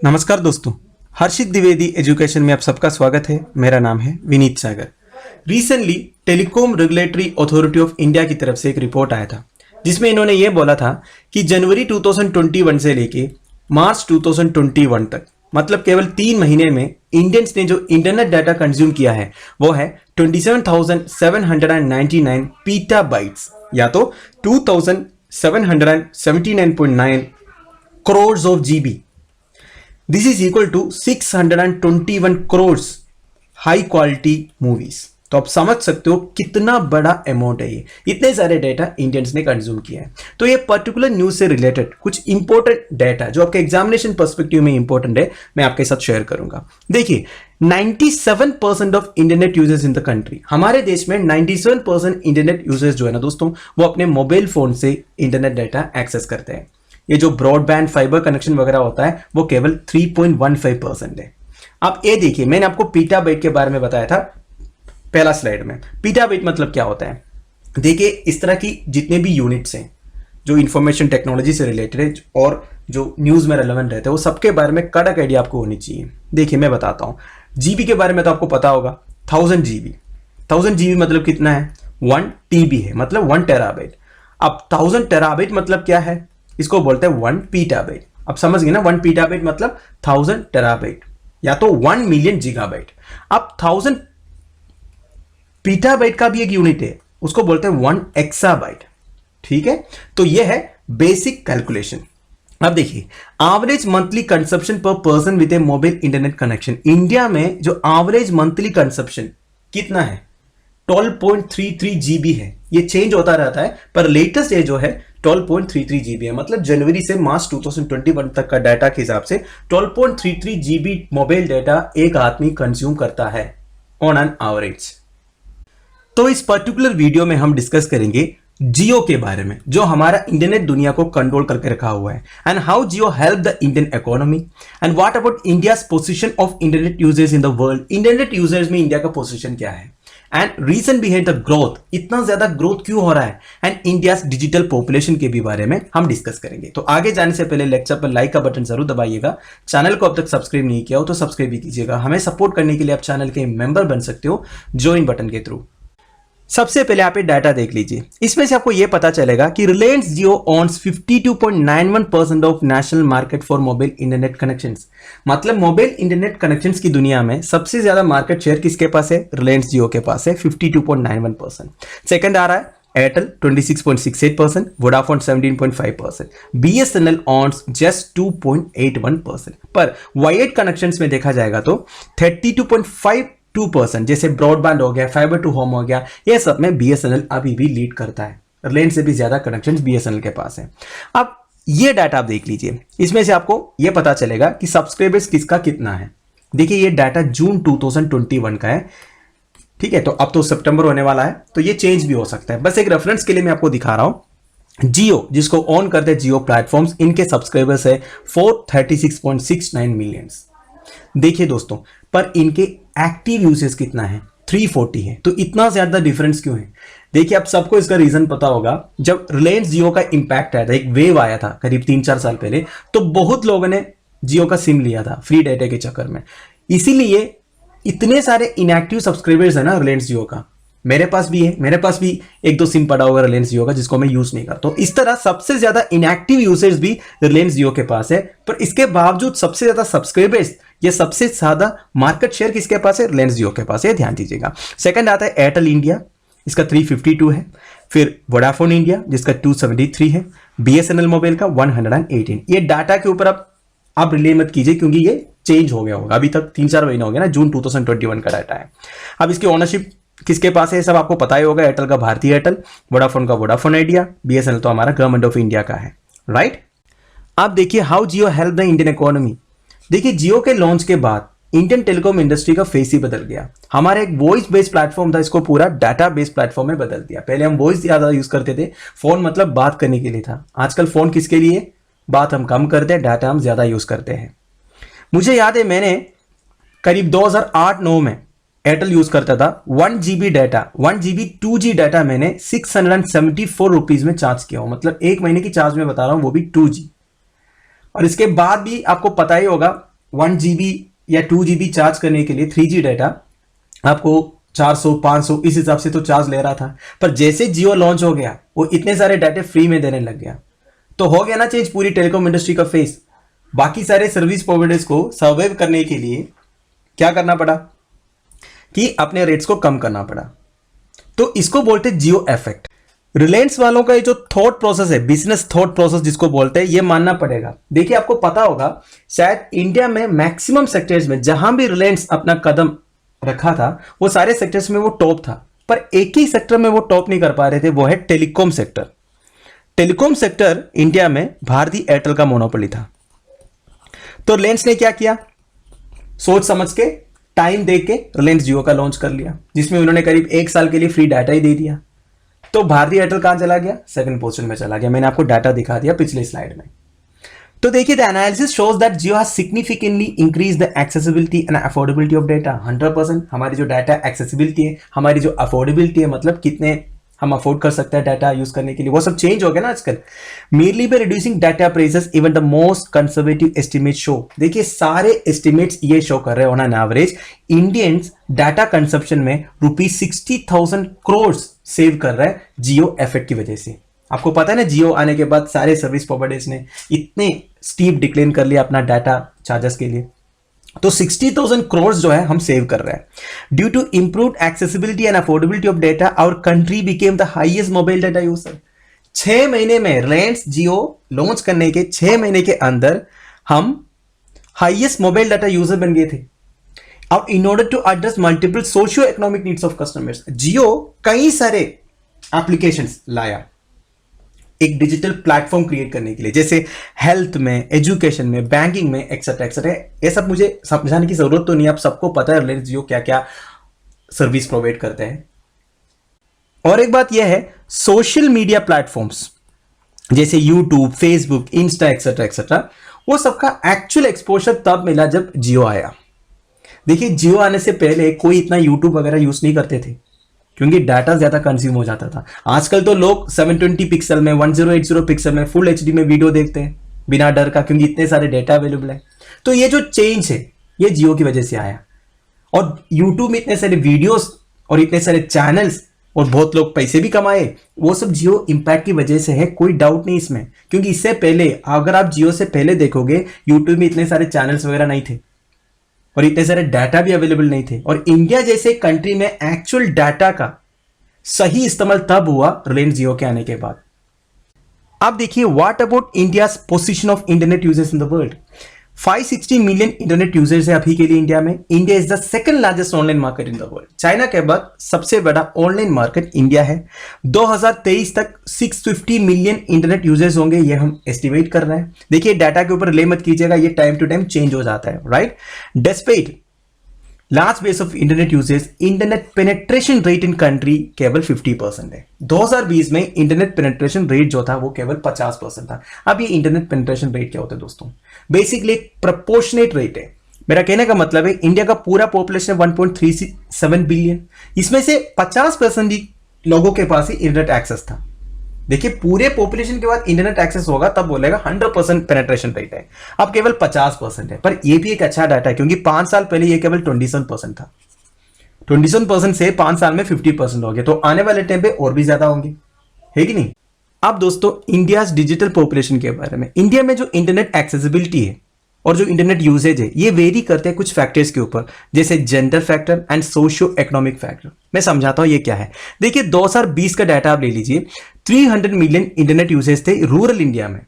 नमस्कार दोस्तों, हर्षित द्विवेदी एजुकेशन में आप सबका स्वागत है। मेरा नाम है Vineet Sagar. Recently telecom regulatory authority of India की तरफ से एक रिपोर्ट आया था जिसमें इन्होंने ये बोला था कि जनवरी 2021 से लेके मार्च 2021 तक, मतलब केवल 3 महीने में इंडियंस ने जो इंटरनेट डाटा कंज्यूम किया है वो है 27,799 पीटाबाइट्स या तो 2,779.9 crore of GB. This is equal to 621 crore high quality movies. तो आप समझ सकते हो कितना बड़ा अमाउंट है ये, इतने सारे डेटा इंडियंस ने कंज्यूम किया है। तो ये पर्टिकुलर न्यूज से रिलेटेड कुछ इंपॉर्टेंट डेटा जो आपके एग्जामिनेशन पर्सपेक्टिव में इंपॉर्टेंट है, मैं आपके साथ शेयर करूंगा। देखिए, 97% of internet users in the country, हमारे देश में 97% इंटरनेट यूजर्स जो है ना दोस्तों, वो अपने मोबाइल फोन से इंटरनेट डाटा एक्सेस करते हैं। ये जो ब्रॉडबैंड फाइबर कनेक्शन वगैरह होता है वो केवल 3.15% है। अब ये देखिए, मैंने आपको पीटाबाइट के बारे में बताया था पहला स्लाइड में। पीटाबाइट मतलब क्या होता है? देखिए, इस तरह की जितने भी यूनिट्स हैं जो इंफॉर्मेशन टेक्नोलॉजी से रिलेटेड है और जो न्यूज में रेलेवेंट रहते हैं, वो सबके बारे में कड़क आइडिया आपको होनी चाहिए। देखिए, मैं बताता हूं। जीबी के बारे में तो आपको पता होगा, 1000 जीबी। 1000 जीबी मतलब कितना है? 1 टीबी है, मतलब 1 टेराबाइट। अब 1000 टेराबाइट मतलब क्या है? इसको बोलते हैं 1 पीटाबाइट। अब समझ गए ना, 1 पीटाबाइट मतलब 1000 टेराबाइट या तो 1 मिलियन गीगाबाइट। अब 1000 पीटाबाइट का भी एक यूनिट है, उसको बोलते हैं 1 एक्साबाइट। ठीक है, तो यह है बेसिक कैलकुलेशन। अब देखिए, एवरेज मंथली कंजप्शन पर person with A mobile internet connection, India में जो एवरेज मंथली कंजप्शन कितना है? 12.33 जीबी है। ये चेंज होता रहता है, पर लेटेस्ट ये जो है 12.33 जीबी है। मतलब जनवरी से मार्च 2021 तक का डाटा के हिसाब से 12.33 जीबी मोबाइल डाटा एक आदमी कंज्यूम करता है ऑन एन एवरेज। तो इस पर्टिकुलर वीडियो में हम डिस्कस करेंगे जियो के बारे में, जो हमारा इंटरनेट दुनिया को कंट्रोल करके रखा हुआ है, and how Jio help the Indian economy, and what about India's position of internet users in the world. Internet users में इंडिया का पोजीशन क्या है, and reason behind the growth, इतना ज्यादा ग्रोथ क्यों हो रहा है, एंड इंडिया डिजिटल पॉपुलेशन के भी बारे में हम डिस्कस करेंगे। तो आगे जाने से पहले लेक्चर पर लाइक का बटन जरूर दबाइएगा। चैनल को अब तक सब्सक्राइब नहीं किया हो तो सब्सक्राइब भी कीजिएगा। हमें सपोर्ट करने के लिए आप चैनल के मेंबर बन सकते हो ज्वाइन बटन के थ्रू। सबसे पहले आप ये डाटा देख लीजिए, इसमें से आपको यह पता चलेगा कि Reliance Jio owns 52.91% of national market for mobile internet connections. मतलब मोबाइल इंटरनेट कनेक्शंस की दुनिया में सबसे ज्यादा मार्केट शेयर किसके पास है? रिलायंस जियो के पास है, 52.91%। सेकंड आ रहा है एयरटेल 26.68%, वोडाफोन 17.5%, बीएसएनएल ऑन्स जस्ट 2.81%। पर वायर्ड कनेक्शंस में देखा जाएगा तो 32.52%, जैसे ब्रॉडबैंड हो गया, फाइबर टू होम हो गया, ये सब में बीएसएनएल अभी भी लीड करता है। रिलायंस से भी ज्यादा कनेक्शंस बीएसएनएल के पास है। अब ये डाटा आप देख लीजिए, इसमें से आपको ये पता चलेगा कि सब्सक्राइबर्स किसका कितना है। देखिए, ये डाटा जून 2021 का है। ठीक है, तो अब तो सितंबर होने वाला है, तो ये चेंज भी हो सकता है। बस एक रेफरेंस के लिए मैं आपको दिखा रहा हूं। जियो, जिसको ऑन करते हैं जियो प्लेटफॉर्म्स, इनके सब्सक्राइबर्स है 436.69 मिलियन। देखिए दोस्तों, पर इनके एक्टिव यूसेज कितना है? 340 है। तो इतना ज्यादा डिफरेंस क्यों है? देखिए, आप सबको इसका रीजन पता होगा। जब रिलायंस जियो का इंपैक्ट आया था, एक वेव आया था करीब 3-4 साल पहले, तो बहुत लोगों ने जियो का सिम लिया था फ्री डाटा के चक्कर में। इसीलिए इतने सारे इनएक्टिव सब्सक्राइबर्स है ना रिलायंस जियो का। मेरे पास भी है, मेरे पास भी 1-2 सिम पड़ा होगा रिलायंस जियो का जिसको मैं यूज नहीं करता। तो इस तरह सबसे ज्यादा इनएक्टिव यूजर्स भी रिलायंस जियो के पास है, पर इसके बावजूद सबसे ज्यादा सब्सक्राइबर्स या सबसे ज्यादा मार्केट शेयर किसके पास है? रिलायंस जियो के पास है, ध्यान दीजिएगा। सेकंड आता है एयरटेल इंडिया, इसका 352 है। फिर वोडाफोन इंडिया जिसका 273 है। बीएसएनएल मोबाइल का 118। ये डाटा के ऊपर आप रिले मत कीजिए क्योंकि ये चेंज हो गया होगा। अभी तक 3-4 महीने हो गया ना, जून 2021 का डाटा है। अब इसकी ओनरशिप किसके पास है सब आपको पता ही होगा। एयरटेल का भारतीय एयरटेल, वोडाफोन का वोडाफोन आइडिया, बीएसएनएल तो हमारा गवर्नमेंट ऑफ इंडिया का है, राइट। आप देखिए how Jio help the Indian economy. देखिए, जियो के लॉन्च के बाद इंडियन टेलीकॉम इंडस्ट्री का फेस ही बदल गया। हमारा एक वॉइस बेस्ड प्लेटफॉर्म था, इसको पूरा डाटा बेस्ड प्लेटफॉर्म में बदल दिया। पहले हम वॉइस ज्यादा यूज करते थे, फोन मतलब बात करने के लिए था। आजकल फोन किसके लिए? बात हम कम करते हैं, डाटा हम ज्यादा यूज करते हैं। मुझे याद है, मैंने करीब 2008-9 में एयरटेल यूज करता था। 1 GB data, 1 GB 2G data मैंने 674 रुपीज में चार्ज किया हो। मतलब एक महीने की चार्ज में बता रहा हूं, वो भी 2G। और इसके बाद भी आपको पता ही होगा 1 GB या 2 GB चार्ज करने के लिए 3G डाटा आपको 400 500 इस हिसाब से तो चार्ज ले रहा था, पर जैसे जियो लॉन्च हो गया वो इतने सारे डाटे फ्री में देने लग गया। तो हो गया ना चेंज पूरी टेलीकॉम इंडस्ट्री का फेस। बाकी सारे सर्विस प्रोवाइडर्स को सर्वाइव करने के लिए क्या करना पड़ा कि अपने रेट्स को कम करना पड़ा। तो इसको बोलते हैं जियो इफेक्ट। रिलायंस वालों का ये जो थॉट प्रोसेस है, बिजनेस थॉट प्रोसेस जिसको बोलते हैं, ये मानना पड़ेगा। देखिए आपको पता होगा शायद इंडिया में मैक्सिमम सेक्टर्स में जहां भी रिलायंस अपना कदम रखा था वो सारे सेक्टर्स में वो टॉप था, पर एक ही सेक्टर में वो टॉप नहीं कर पा रहे थे, वो है telecom sector. Telecom sector India में भारती एयरटेल का मोनोपोली था। तो रिलायंस ने क्या किया, सोच समझ के टाइम देख के रिलायंस जियो का लॉन्च कर लिया, जिसमें उन्होंने करीब 1 साल के लिए फ्री डाटा ही दे दिया। तो भारतीय एयरटेल कहां चला गया, सेकंड पोजीशन में चला गया। मैंने आपको डाटा दिखा दिया पिछले स्लाइड में। तो देखिए the analysis shows that Jio has significantly increase the accessibility and affordability of data. 100% हमारी जो डाटा एक्सेसिबिलिटी है, हमारी जो अफोर्डेबिलिटी है, मतलब कितने हम अफोर्ड कर सकते हैं डाटा यूज करने के लिए, वो सब चेंज हो गया ना आजकल। Mainly by reducing data prices even the most conservative estimate show. देखिए सारे एस्टिमेट्स ये शो कर रहे हैं on an average Indians data consumption में ₹60,000 करोड़ सेव कर रहा है जियो इफेक्ट की वजह से। आपको पता है ना, जियो आने के बाद सारे सर्विस प्रोवाइडर्स ने इतने स्टीप डिक्लेन कर लिया अपना डाटा चार्जेस के लिए। तो 60,000 करोड़ जो है हम सेव कर रहे हैं। Due to improved accessibility and affordability of data our country became the highest mobile data user. 6 महीने में रिलायंस जियो लॉन्च करने के 6 महीने के अंदर हम हाईएस्ट मोबाइल डाटा यूजर बन गए थे। और in order to address multiple socio economic needs of customers, Jio कई सारे एप्लीकेशंस लाया एक डिजिटल प्लेटफॉर्म क्रिएट करने के लिए, जैसे हेल्थ में, एजुकेशन में, बैंकिंग में, एक्सेट्रा एक्सेट्रा। ये सब मुझे समझाने की जरूरत तो नहीं, आप सबको पता है रिलायंस जियो क्या क्या सर्विस प्रोवाइड करते हैं। और एक बात यह है, सोशल मीडिया प्लेटफॉर्म्स जैसे YouTube, Facebook, Insta etcetera etcetera, वो सबका एक्चुअल एक्सपोजर तब मिला जब जियो आया। देखिए जियो आने से पहले कोई इतना यूट्यूब वगैरह यूज नहीं करते थे क्योंकि डाटा ज्यादा कंज्यूम हो जाता था। आजकल तो लोग 720 पिक्सल में, 1080 पिक्सल में, फुल एचडी में वीडियो देखते हैं बिना डर का, क्योंकि इतने सारे डेटा अवेलेबल है। तो ये जो चेंज है ये जियो की वजह से आया। और यूट्यूब में इतने सारे वीडियोस और इतने सारे चैनल्स और बहुत लोग पैसे भी कमाए, वो सब जियो इंपैक्ट की वजह से है, कोई डाउट नहीं इसमें। क्योंकि इससे पहले अगर आप जियो से पहले देखोगे, यूट्यूब में इतने सारे चैनल्स वगैरह नहीं थे और इतने सारे डाटा भी अवेलेबल नहीं थे। और इंडिया जैसे कंट्री में एक्चुअल डाटा का सही इस्तेमाल तब हुआ रिलायंस जियो के आने के बाद। अब देखिए what about India's position of internet users in the world. 560 million internet users है अभी के लिए इंडिया में। India is the second largest online market in the world. China के बाद सबसे बड़ा ऑनलाइन मार्केट इंडिया है। 2023 तक 650 मिलियन इंटरनेट यूजर्स होंगे, ये हम एस्टिमेट कर रहे हैं। देखिए डाटा के ऊपर रिले मत कीजिएगा, ये टाइम टू टाइम चेंज हो जाता है, right. Despite large base of internet users, internet penetration rate in country केवल 50% है। 2020 में इंटरनेट पेनेट्रेशन रेट जो था वो केवल 50% था। अब ये इंटरनेट पेनेट्रेशन रेट क्या होता है दोस्तों, बेसिकली एक प्रोपोर्शनेट रेट है। मेरा कहने का मतलब है इंडिया का पूरा पॉपुलेशन 1.37 बिलियन, इसमें से 50% ही लोगों के पास ही इंटरनेट एक्सेस था। देखिए पूरे पॉपुलेशन के बाद इंटरनेट एक्सेस होगा तब बोलेगा 100% पेनेट्रेशन रेट है। अब केवल 50% है, पर यह भी एक अच्छा डाटा है क्योंकि 5 साल पहले ये केवल 27% था। 27% से 5 साल में 50% हो गया, तो आने वाले टाइम पे और भी ज्यादा होंगे, है कि नहीं। अब दोस्तों इंडिया डिजिटल पॉपुलेशन के बारे में, इंडिया में जो इंटरनेट एक्सेसिबिलिटी है और जो इंटरनेट यूजेज है ये वेरी करते हैं कुछ फैक्टर्स के ऊपर, जैसे gender factor and socio economic factor. मैं समझाता हूं ये क्या है। देखिए 2020 का डाटा आप ले लीजिए, 300 मिलियन इंटरनेट यूजेज थे रूरल इंडिया में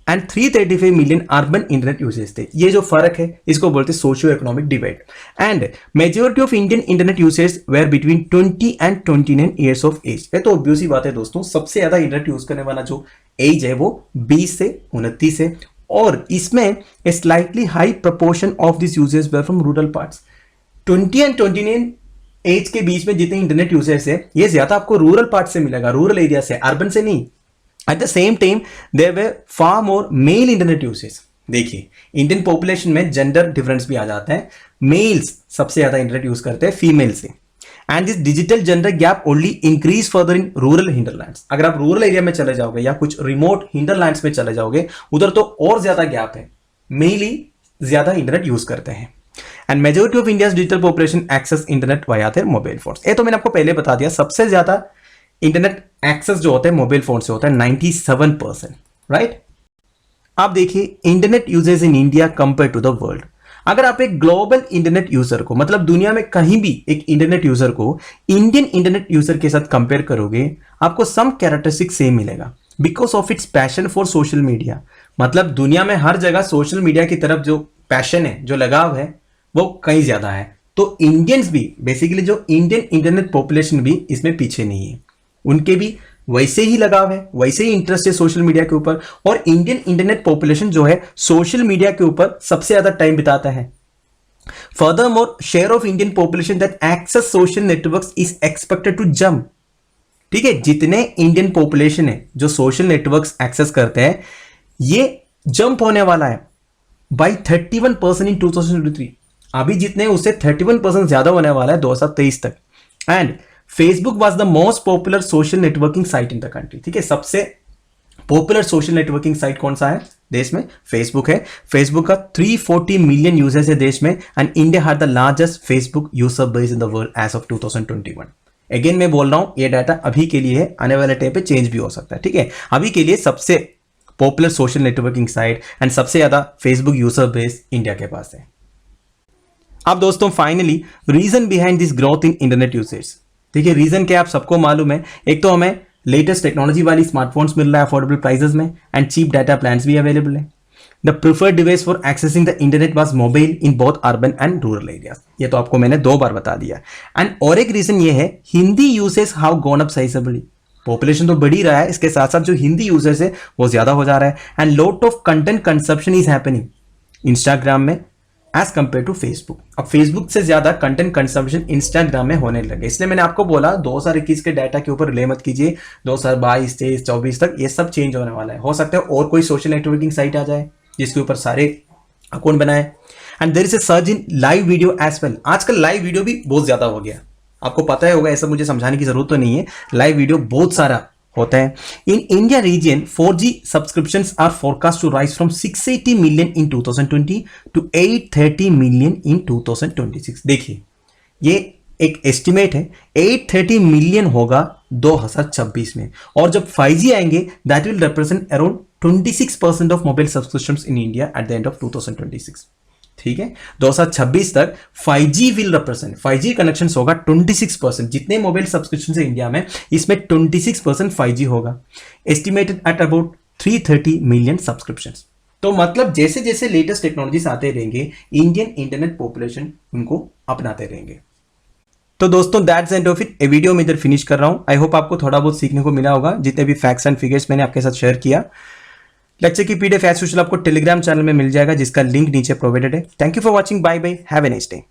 and 335 million urban internet usages थे। ये जो फर्क है इसको बोलते हैं socio economic divide. And majority of Indian internet usages were between 20 and 29 years of age. ये तो ऑब्वियस ही बात है दोस्तों, सबसे ज्यादा इंटरनेट यूज करने वाला जो एज है वो 20 से 29 है, और इसमें a slightly high proportion of this users were from rural parts. 20 and 29 age के बीच में जितने इंटरनेट यूजर्स है ये ज्यादा आपको रूरल पार्ट से मिलेगा, रूरल एरिया से, अर्बन से नहीं। At the same time there were far more male internet users. देखिए इंडियन पॉपुलेशन में जेंडर डिफरेंस भी आ जाता है, मेल्स सबसे ज्यादा इंटरनेट यूज करते हैं फीमेल से। And this digital gender gap only increase further in rural hinterlands. अगर आप रूरल एरिया में चले जाओगे या कुछ रिमोट हिंटरलैंड्स में चले जाओगे उधर तो और ज्यादा गैप है, मेनली ज्यादा इंटरनेट यूज करते हैं। And majority of India digital population access internet via their mobile phones. ये तो मैंने आपको पहले बता दिया, सबसे ज्यादा इंटरनेट एक्सेस जो होता है मोबाइल फोन से होता है 97%, राइट। आप देखिए internet usages in India compare to the world. अगर आप एक ग्लोबल इंटरनेट यूजर को, मतलब दुनिया में कहीं भी एक इंटरनेट यूजर को इंडियन इंटरनेट यूजर के साथ कंपेयर करोगे, आपको सम कैरेक्टरिस्टिक सेम मिलेगा because of its passion for social media. मतलब दुनिया में हर जगह सोशल मीडिया की तरफ जो पैशन है, जो लगाव है, वो कहीं ज्यादा है। तो इंडियंस भी बेसिकली जो इंडियन इंटरनेट पॉपुलेशन भी इसमें पीछे नहीं है, उनके भी वैसे ही लगाव है, वैसे ही इंटरेस्ट है सोशल मीडिया के ऊपर। और इंडियन इंटरनेट पॉपुलेशन जो है सोशल मीडिया के ऊपर सबसे ज्यादा टाइम बिताता है। Furthermore share of Indian population that access social networks is expected to jump. ठीक है, जितने इंडियन पॉपुलेशन है जो सोशल नेटवर्क्स एक्सेस करते हैं, ये जंप होने वाला है बाई 31% इन 2023। अभी जितने उससे 31% ज्यादा होने वाला है 2023 तक। And Facebook was the most popular social networking site in the country. ठीक है, सबसे पॉपुलर सोशल नेटवर्किंग साइट कौन सा है देश में? फेसबुक है। फेसबुक का 340 मिलियन यूजर्स है देश में। And India had the largest Facebook user base in the world as of 2021। Again मैं बोल रहा हूं, ये डाटा अभी के लिए है, आने वाले टाइम पे चेंज भी हो सकता है। ठीक है, अभी के लिए सबसे popular social networking site and सबसे ज्यादा फेसबुक यूजर बेस इंडिया के पास है। अब दोस्तों finally reason behind this growth in internet usage. देखिए रीजन क्या आप सबको मालूम है, एक तो हमें लेटेस्ट टेक्नोलॉजी वाली स्मार्टफोन्स मिल रहा है अफोर्डेबल प्राइसेस में, एंड चीप डाटा प्लान्स भी अवेलेबल है। The preferred device for accessing the internet was mobile in both urban and rural areas. ये तो आपको मैंने 2 बार बता दिया। एंड और एक रीजन ये है, Hindi usage how gone up sizeably. Population तो बढ़ ही रहा है, इसके साथ साथ जो हिंदी यूजर्स है वो ज्यादा हो जा रहा है। And lot of content consumption is happening Instagram में एज कंपेयर टू फेसबुक। अब फेसबुक से ज्यादा कंटेंट कंजप्शन इंस्टाग्राम में होने लगे, इसलिए मैंने आपको बोला 2021 के डाटा के ऊपर रिले मत कीजिए। 2022, 23, 24 तक ये सब चेंज होने वाला है। हो सकता है और कोई सोशल नेटवर्किंग साइट आ जाए जिसके ऊपर सारे अकाउंट बनाए। And there is a search in live video as well. आजकल लाइव वीडियो भी बहुत ज्यादा हो गया, आपको पता ही होगा, ऐसा मुझे समझाने की जरूरत तो नहीं है। लाइव वीडियो बहुत सारा होता है। In India region 4G subscriptions are forecast to rise from 680 million in 2020 to 830 million in 2026। देखिए ये एक एस्टिमेट है, 830 मिलियन होगा 2026 में। और जब 5G आएंगे that will represent around 26% of mobile subscriptions in India at the end of 2026। ठीक है, 2026 तक 5G will represent, 5G connection होगा 26%। जितने मोबाइल सब्सक्रिप्शन है इंडिया में, इसमें 26% 5G होगा। Estimated at about 330 million subscriptions. तो मतलब जैसे जैसे लेटेस्ट टेक्नोलॉजीज आते रहेंगे, इंडियन इंटरनेट पॉपुलेशन उनको अपनाते रहेंगे। तो दोस्तों that's end of it. A video में इधर फिनिश कर रहा हूं। आई होप आपको थोड़ा बहुत सीखने को मिला होगा, जितने भी फैक्ट्स एंड फिगर्स मैंने आपके साथ शेयर किया। लेक्चर की पीडीएफ एज यूजुअल आपको टेलीग्राम चैनल में मिल जाएगा, जिसका लिंक नीचे प्रोवाइडेड है। Thank you for watching, bye bye, have a nice day.